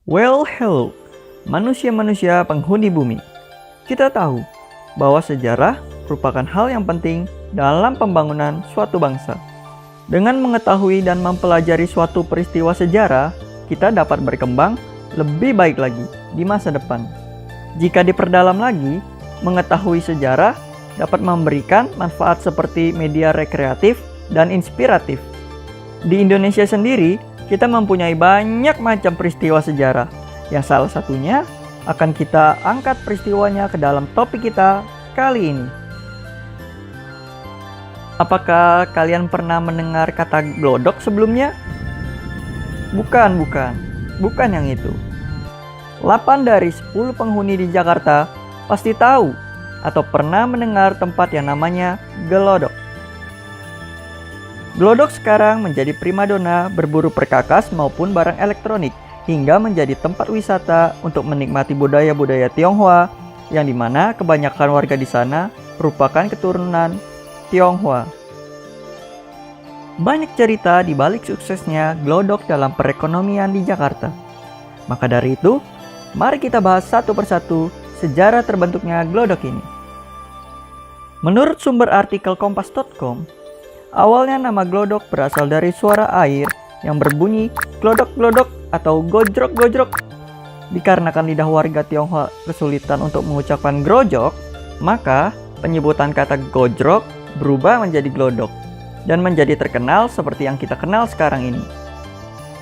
Hello, manusia-manusia penghuni bumi. Kita tahu bahwa sejarah merupakan hal yang penting dalam pembangunan suatu bangsa. Dengan mengetahui dan mempelajari suatu peristiwa sejarah, kita dapat berkembang lebih baik lagi di masa depan. Jika diperdalam lagi, mengetahui sejarah dapat memberikan manfaat seperti media rekreatif dan inspiratif. Di Indonesia sendiri, kita mempunyai banyak macam peristiwa sejarah, yang salah satunya akan kita angkat peristiwanya ke dalam topik kita kali ini. Apakah kalian pernah mendengar kata glodok sebelumnya? Bukan yang itu. 8 dari 10 penghuni di Jakarta pasti tahu atau pernah mendengar tempat yang namanya Gelodok. Glodok sekarang menjadi primadona berburu perkakas maupun barang elektronik, hingga menjadi tempat wisata untuk menikmati budaya-budaya Tionghoa, yang dimana kebanyakan warga di sana merupakan keturunan Tionghoa. Banyak cerita di balik suksesnya Glodok dalam perekonomian di Jakarta. Maka dari itu, mari kita bahas satu persatu sejarah terbentuknya Glodok ini. Menurut sumber artikel kompas.com, awalnya nama Glodok berasal dari suara air yang berbunyi glodok-glodok atau gojrok-gojrok. Dikarenakan lidah warga Tionghoa kesulitan untuk mengucapkan grojok, maka penyebutan kata gojrok berubah menjadi glodok dan menjadi terkenal seperti yang kita kenal sekarang ini.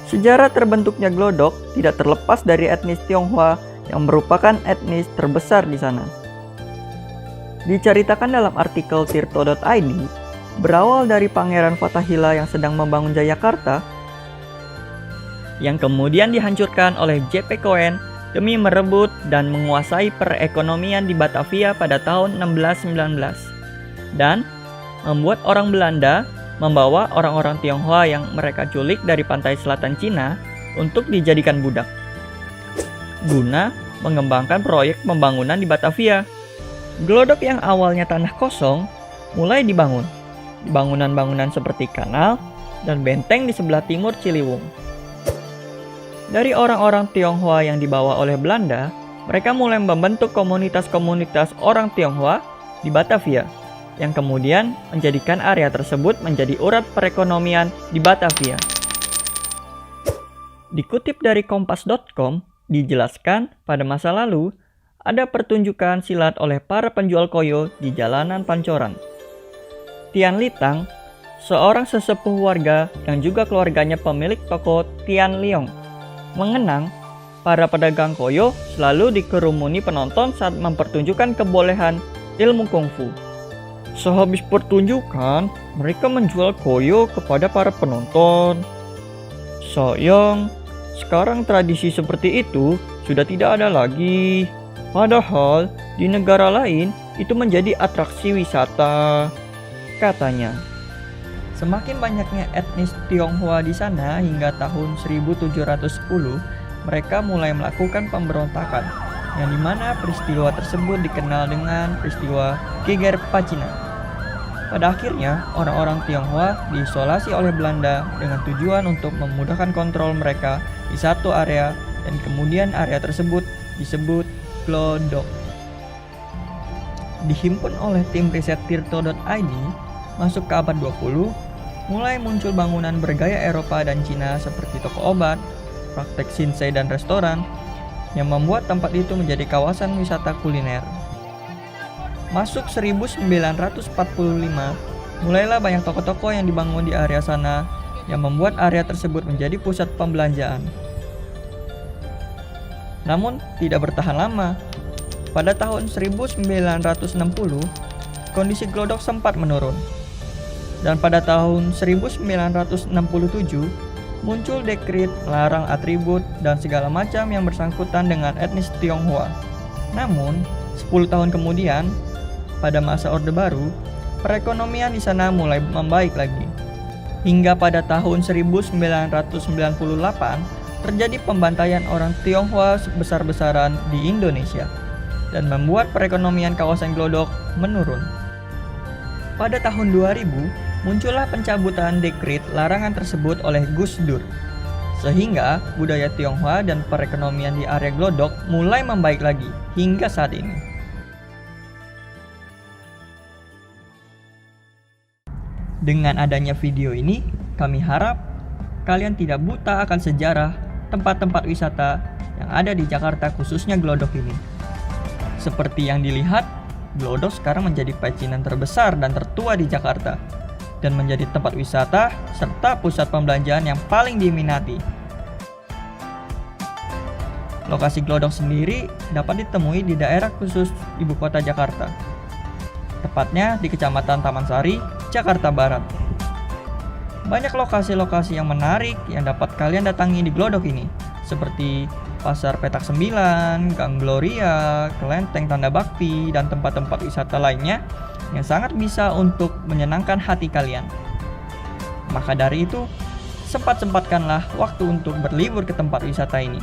Sejarah terbentuknya Glodok tidak terlepas dari etnis Tionghoa yang merupakan etnis terbesar di sana. Diceritakan dalam artikel tirto.id, berawal dari Pangeran Fatthahillah yang sedang membangun Jayakarta, yang kemudian dihancurkan oleh J.P. Coen demi merebut dan menguasai perekonomian di Batavia pada tahun 1619, dan membuat orang Belanda membawa orang-orang Tionghoa yang mereka culik dari pantai selatan Cina untuk dijadikan budak, guna mengembangkan proyek pembangunan di Batavia. Glodok yang awalnya tanah kosong mulai dibangun. Bangunan-bangunan seperti kanal dan benteng di sebelah timur Ciliwung. Dari orang-orang Tionghoa yang dibawa oleh Belanda, mereka mulai membentuk komunitas-komunitas orang Tionghoa di Batavia, yang kemudian menjadikan area tersebut menjadi urat perekonomian di Batavia. Dikutip dari kompas.com, dijelaskan pada masa lalu ada pertunjukan silat oleh para penjual koyo di jalanan Pancoran. Tian Litang, seorang sesepuh warga yang juga keluarganya pemilik toko Tian Leong, mengenang para pedagang koyo selalu dikerumuni penonton saat mempertunjukkan kebolehan ilmu kungfu. Sehabis pertunjukan, mereka menjual koyo kepada para penonton. Sayang, sekarang tradisi seperti itu sudah tidak ada lagi. Padahal di negara lain itu menjadi atraksi wisata, katanya. Semakin banyaknya etnis Tionghoa di sana hingga tahun 1710, mereka mulai melakukan pemberontakan, yang dimana peristiwa tersebut dikenal dengan peristiwa Geger Pacinan. Pada akhirnya, orang-orang Tionghoa diisolasi oleh Belanda dengan tujuan untuk memudahkan kontrol mereka di satu area, dan kemudian area tersebut disebut Glodok. Dihimpun oleh tim riset tirto.id, masuk ke abad 20, mulai muncul bangunan bergaya Eropa dan Cina seperti toko obat, praktek shinsei dan restoran, yang membuat tempat itu menjadi kawasan wisata kuliner. Masuk 1945, mulailah banyak toko-toko yang dibangun di area sana, yang membuat area tersebut menjadi pusat pembelanjaan. Namun, tidak bertahan lama. Pada tahun 1960, kondisi Glodok sempat menurun. Dan pada tahun 1967, muncul dekrit melarang atribut dan segala macam yang bersangkutan dengan etnis Tionghoa. Namun, 10 tahun kemudian, pada masa Orde Baru, perekonomian di sana mulai membaik lagi. Hingga pada tahun 1998, terjadi pembantaian orang Tionghoa besar-besaran di Indonesia dan membuat perekonomian kawasan Glodok menurun. Pada tahun 2000, muncullah pencabutan dekrit larangan tersebut oleh Gus Dur. Sehingga budaya Tionghoa dan perekonomian di area Glodok mulai membaik lagi hingga saat ini. Dengan adanya video ini, kami harap kalian tidak buta akan sejarah tempat-tempat wisata yang ada di Jakarta, khususnya Glodok ini. Seperti yang dilihat, Glodok sekarang menjadi pecinan terbesar dan tertua di Jakarta, dan menjadi tempat wisata serta pusat pembelanjaan yang paling diminati. Lokasi Glodok sendiri dapat ditemui di daerah khusus ibu kota Jakarta, tepatnya di Kecamatan Taman Sari, Jakarta Barat. Banyak lokasi-lokasi yang menarik yang dapat kalian datangi di Glodok ini, seperti Pasar Petak 9, Gang Gloria, Kelenteng Tanda Bakti, dan tempat-tempat wisata lainnya yang sangat bisa untuk menyenangkan hati kalian. Maka dari itu, sempat-sempatkanlah waktu untuk berlibur ke tempat wisata ini.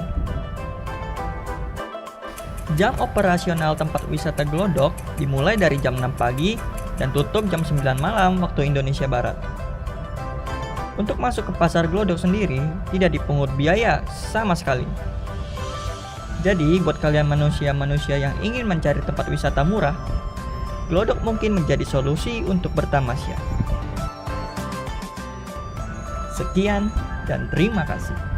Jam operasional tempat wisata Glodok dimulai dari jam 6 pagi dan tutup jam 9 malam waktu Indonesia Barat. Untuk masuk ke pasar Glodok sendiri tidak dipungut biaya sama sekali. Jadi buat kalian manusia-manusia yang ingin mencari tempat wisata murah, Glodok mungkin menjadi solusi untuk bertamasya. Sekian dan terima kasih.